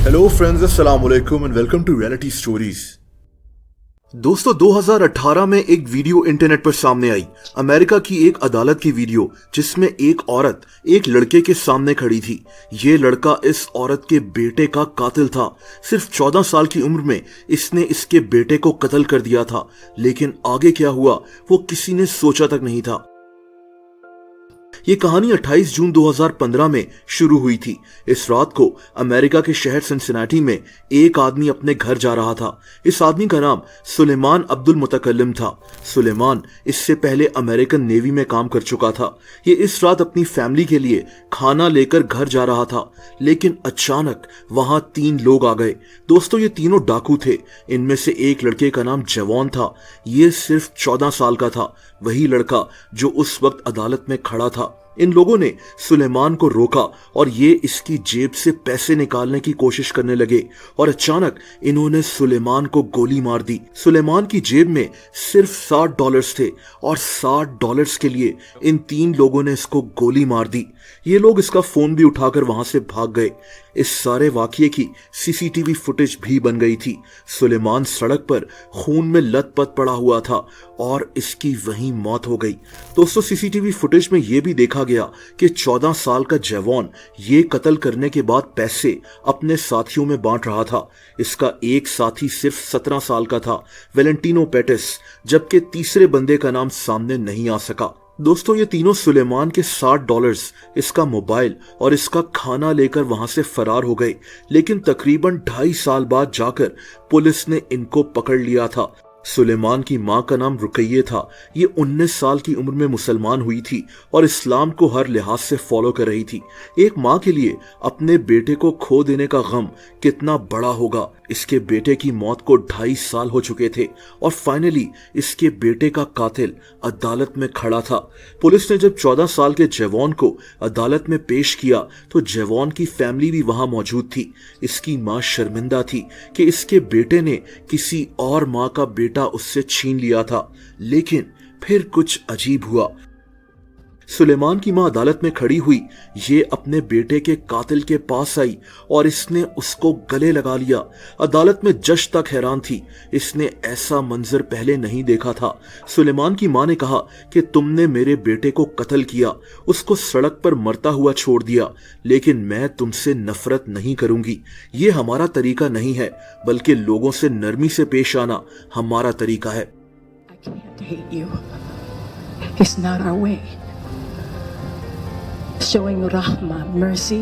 Hello friends, अस्सलाम वालेकुम and welcome to reality stories. दोस्तों, 2018 में एक वीडियो इंटरनेट पर सामने आई। अमेरिका की एक अदालत की वीडियो जिसमें एक औरत एक लड़के के सामने खड़ी थी। ये लड़का इस औरत के बेटे का कातिल था। सिर्फ 14 साल की उम्र में इसने इसके बेटे को कत्ल कर दिया था, लेकिन आगे क्या हुआ वो किसी ने सोचा तक नहीं था। ये कहानी 28 जून 2015 में शुरू हुई थी। इस रात को अमेरिका के शहर सिनसिनाटी में एक आदमी अपने घर जा रहा था। इस आदमी का नाम सुलेमान अब्दुल मुतकल्लिम था। सुलेमान इससे पहले अमेरिकन नेवी में काम कर चुका था। ये इस रात अपनी फैमिली के लिए खाना लेकर घर जा रहा था, लेकिन अचानक वहां 3 लोग आ गए। दोस्तों, ये तीनों डाकू थे। इनमें से एक लड़के का नाम जवान था। ये सिर्फ 14 साल का था, वही लड़का जो उस वक्त अदालत में खड़ा था। इन लोगों ने सुलेमान को रोका और ये इसकी जेब से पैसे निकालने की कोशिश करने लगे और अचानक इन्होंने सुलेमान को गोली मार दी। सुलेमान की जेब में सिर्फ $60 थे और $60 के लिए इन 3 लोगों ने इसको गोली मार दी। ये लोग इसका फोन भी उठाकर वहां से भाग गए। इस सारे वाकये की सीसीटीवी फुटेज भी बन गई थी। सुलेमान सड़क पर खून में लथपथ पड़ा हुआ था और इसकी वहीं मौत हो गई। दोस्तों, सीसीटीवी फुटेज में यह भी देखा गया कि 14 साल का जवान ये कत्ल करने के बाद पैसे अपने साथियों में बांट रहा था। इसका एक साथी सिर्फ 17 साल का था, वेलेंटिनो पेटिस, जबकि तीसरे बंदे का नाम सामने नहीं आ सका। दोस्तों, ये तीनों सुलेमान के $60, इसका मोबाइल और इसका खाना लेकर वहां से फरार हो गए, लेकिन तकरीबन 2.5 साल बाद जाकर पुलिस ने इनको पकड़ लिया था। सुलेमान की मां का नाम रुकैये था। ये 19 साल की उम्र में मुसलमान हुई थी और इस्लाम को हर लिहाज से फॉलो कर रही थी। एक मां के लिए अपने बेटे को खो देने का गम कितना बड़ा होगा। इसके बेटे की मौत को 2.5 साल हो चुके थे और फाइनली इसके बेटे का कातिल अदालत में खड़ा था। पुलिस ने जब 14 साल के जवान को अदालत में पेश किया तो जवान की फैमिली भी वहां मौजूद थी। इसकी मां शर्मिंदा थी कि इसके बेटे ने किसी और मां का बेटा उससे छीन लिया था, लेकिन फिर कुछ अजीब हुआ। सुलेमान की मां अदालत में खड़ी हुई। ये अपने बेटे के कातिल के पास आई और इसने उसको गले लगा लिया। अदालत में जज तक हैरान थी। इसने ऐसा मंजर पहले नहीं देखा था। सुलेमान की मां ने कहा कि तुमने मेरे बेटे को कत्ल किया, उसको सड़क पर मरता हुआ छोड़ दिया, लेकिन मैं तुमसे नफरत नहीं करूंगी। ये हमारा तरीका नहीं है, बल्कि लोगों से नरमी से पेश आना हमारा तरीका है। I can't hate you. It's not our way. Showing rahma, mercy,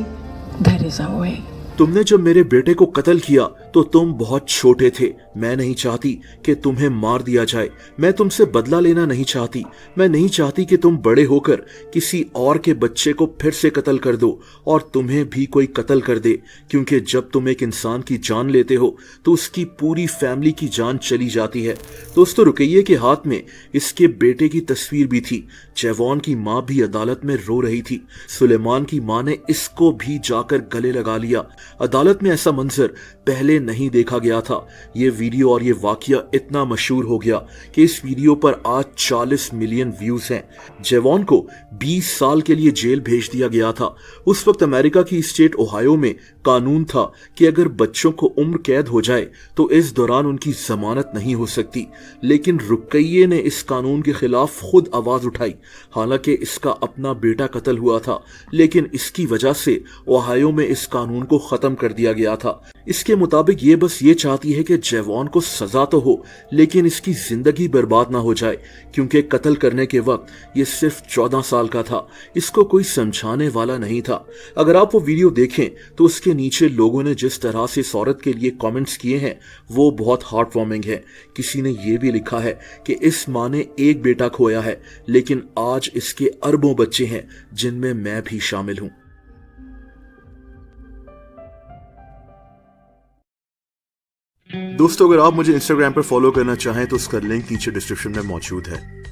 that is our way. तुमने जब मेरे बेटे को कत्ल किया तो तुम बहुत छोटे थे। मैं नहीं चाहती कि तुम्हें मार दिया जाए। मैं तुमसे बदला लेना नहीं चाहती। मैं नहीं चाहती कि तुम बड़े होकर किसी और के बच्चे को फिर से कत्ल कर दो और तुम्हें भी कोई कत्ल कर दे, क्योंकि जब तुम एक इंसान की जान लेते हो तो उसकी पूरी फैमिली की जान चली जाती है। दोस्तों, रुकैये के हाथ में इसके बेटे की तस्वीर भी थी। जवान की मां भी अदालत में रो रही थी। सुलेमान की मां ने इसको भी जाकर गले लगा लिया। अदालत में ऐसा मंजर पहले नहीं देखा गया था। ये वीडियो और ये वाकया इतना मशहूर हो गया कि इस वीडियो पर आज 40 मिलियन व्यूज हैं। जवान को 20 साल के लिए जेल भेज दिया गया था। उस वक्त अमेरिका की स्टेट ओहायो में कानून था कि अगर बच्चों को उम्र कैद हो जाए तो इस दौरान उनकी जमानत नहीं हो सकती, लेकिन रुकैये ने इस कानून के खिलाफ खुद आवाज उठाई। हालांकि इसका अपना बेटा कत्ल हुआ था, लेकिन इसकी वजह से ओहायो में इस कानून को खत्म कर दिया गया था। इसके मुताबिक ये बस ये चाहती है कि जवान को सजा तो हो, लेकिन इसकी जिंदगी बर्बाद ना हो जाए, क्योंकि कत्ल करने के वक्त ये सिर्फ 14 साल का था। इसको कोई समझाने वाला नहीं था। अगर आप वो वीडियो देखें तो उसके नीचे लोगों ने जिस तरह से इस औरत के लिए कमेंट्स किए हैं वो बहुत हार्ट वार्मिंग है। किसी ने ये भी लिखा है कि इस मां ने एक बेटा खोया है, लेकिन आज इसके अरबों बच्चे हैं, जिनमें मैं भी शामिल हूं। दोस्तों, अगर आप मुझे इंस्टाग्राम पर फॉलो करना चाहें तो उसका लिंक नीचे डिस्क्रिप्शन में मौजूद है।